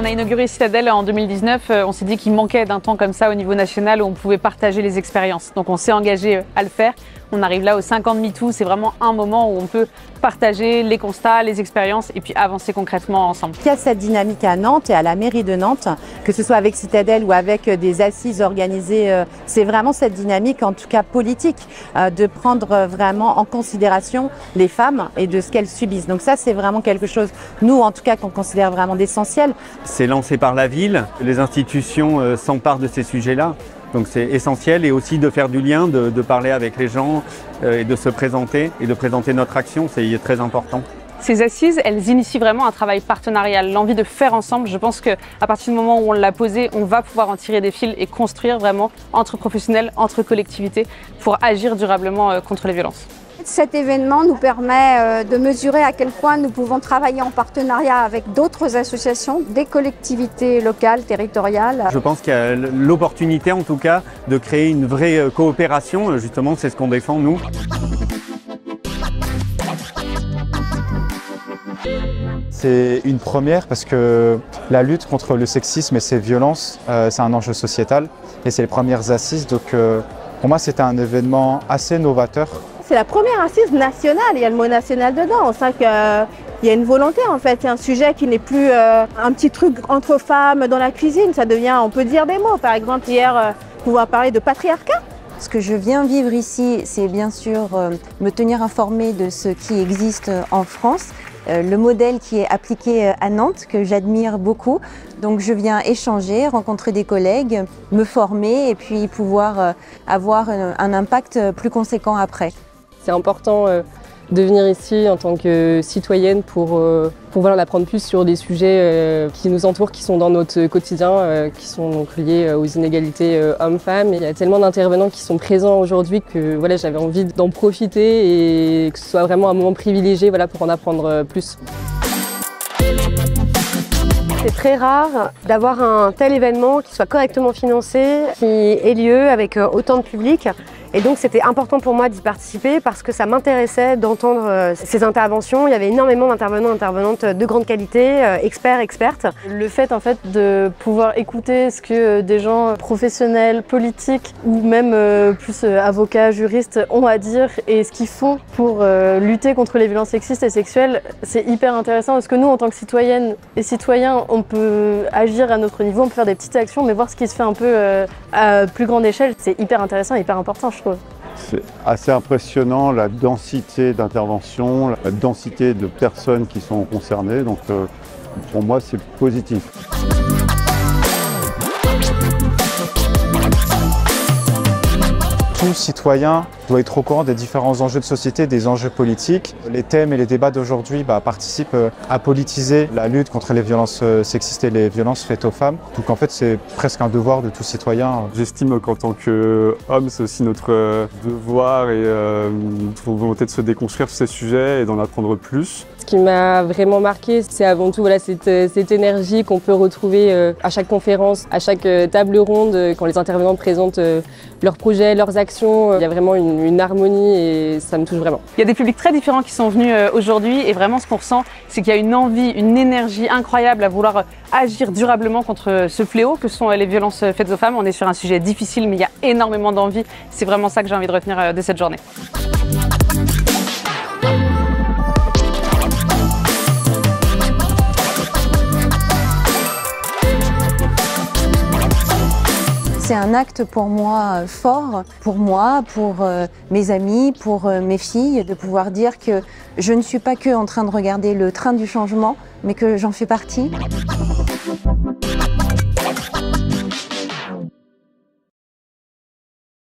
on a inauguré Citadel en 2019, on s'est dit qu'il manquait d'un temps comme ça au niveau national où on pouvait partager les expériences. Donc on s'est engagé à le faire. On arrive là aux 5 ans de MeToo, c'est vraiment un moment où on peut partager les constats, les expériences et puis avancer concrètement ensemble. Il y a cette dynamique à Nantes et à la mairie de Nantes, que ce soit avec Citadel ou avec des assises organisées, c'est vraiment cette dynamique, en tout cas politique, de prendre vraiment en considération les femmes et de ce qu'elles subissent. Donc ça, c'est vraiment quelque chose, nous en tout cas, qu'on considère vraiment d'essentiel. C'est lancé par la ville, les institutions s'emparent de ces sujets-là. Donc c'est essentiel et aussi de faire du lien, de parler avec les gens et de se présenter et de présenter notre action, c'est très important. Ces assises, elles initient vraiment un travail partenarial, l'envie de faire ensemble. Je pense qu'à partir du moment où on l'a posé, on va pouvoir en tirer des fils et construire vraiment entre professionnels, entre collectivités pour agir durablement contre les violences. Cet événement nous permet de mesurer à quel point nous pouvons travailler en partenariat avec d'autres associations, des collectivités locales, territoriales. Je pense qu'il y a l'opportunité en tout cas de créer une vraie coopération, justement c'est ce qu'on défend nous. C'est une première parce que la lutte contre le sexisme et ses violences, c'est un enjeu sociétal et c'est les premières assises. Donc pour moi c'était un événement assez novateur. C'est la première assise nationale, il y a le mot national dedans. On sent qu'il y a une volonté en fait, c'est un sujet qui n'est plus un petit truc entre femmes dans la cuisine, ça devient, on peut dire des mots. Par exemple hier, pouvoir parler de patriarcat. Ce que je viens vivre ici, c'est bien sûr me tenir informée de ce qui existe en France, le modèle qui est appliqué à Nantes, que j'admire beaucoup. Donc je viens échanger, rencontrer des collègues, me former et puis pouvoir avoir un impact plus conséquent après. C'est important de venir ici en tant que citoyenne pour voilà, apprendre plus sur des sujets qui nous entourent, qui sont dans notre quotidien, qui sont donc liés aux inégalités hommes-femmes. Il y a tellement d'intervenants qui sont présents aujourd'hui que voilà, j'avais envie d'en profiter et que ce soit vraiment un moment privilégié voilà, pour en apprendre plus. C'est très rare d'avoir un tel événement qui soit correctement financé, qui ait lieu avec autant de public. Et donc c'était important pour moi d'y participer parce que ça m'intéressait d'entendre ces interventions. Il y avait énormément d'intervenants et intervenantes de grande qualité, experts, expertes. Le fait en fait de pouvoir écouter ce que des gens professionnels, politiques ou même plus avocats, juristes ont à dire et ce qu'ils font pour lutter contre les violences sexistes et sexuelles, c'est hyper intéressant parce que nous en tant que citoyennes et citoyens, on peut agir à notre niveau, on peut faire des petites actions mais voir ce qui se fait un peu à plus grande échelle, c'est hyper intéressant et hyper important je trouve. C'est assez impressionnant la densité d'interventions, la densité de personnes qui sont concernées, donc pour moi c'est positif. Tout citoyen doit être au courant des différents enjeux de société, des enjeux politiques. Les thèmes et les débats d'aujourd'hui participent à politiser la lutte contre les violences sexistes et les violences faites aux femmes. Donc en fait c'est presque un devoir de tout citoyen. J'estime qu'en tant qu'homme c'est aussi notre devoir et notre volonté de se déconstruire sur ces sujets et d'en apprendre plus. Ce qui m'a vraiment marqué, c'est avant tout voilà, cette énergie qu'on peut retrouver à chaque conférence, à chaque table ronde, quand les intervenants présentent leurs projets, leurs actions. Il y a vraiment une harmonie et ça me touche vraiment. Il y a des publics très différents qui sont venus aujourd'hui et vraiment ce qu'on ressent, c'est qu'il y a une envie, une énergie incroyable à vouloir agir durablement contre ce fléau que sont les violences faites aux femmes. On est sur un sujet difficile mais il y a énormément d'envie. C'est vraiment ça que j'ai envie de retenir de cette journée. C'est un acte pour moi fort, pour moi, pour mes amis, pour mes filles, de pouvoir dire que je ne suis pas que en train de regarder le train du changement, mais que j'en fais partie.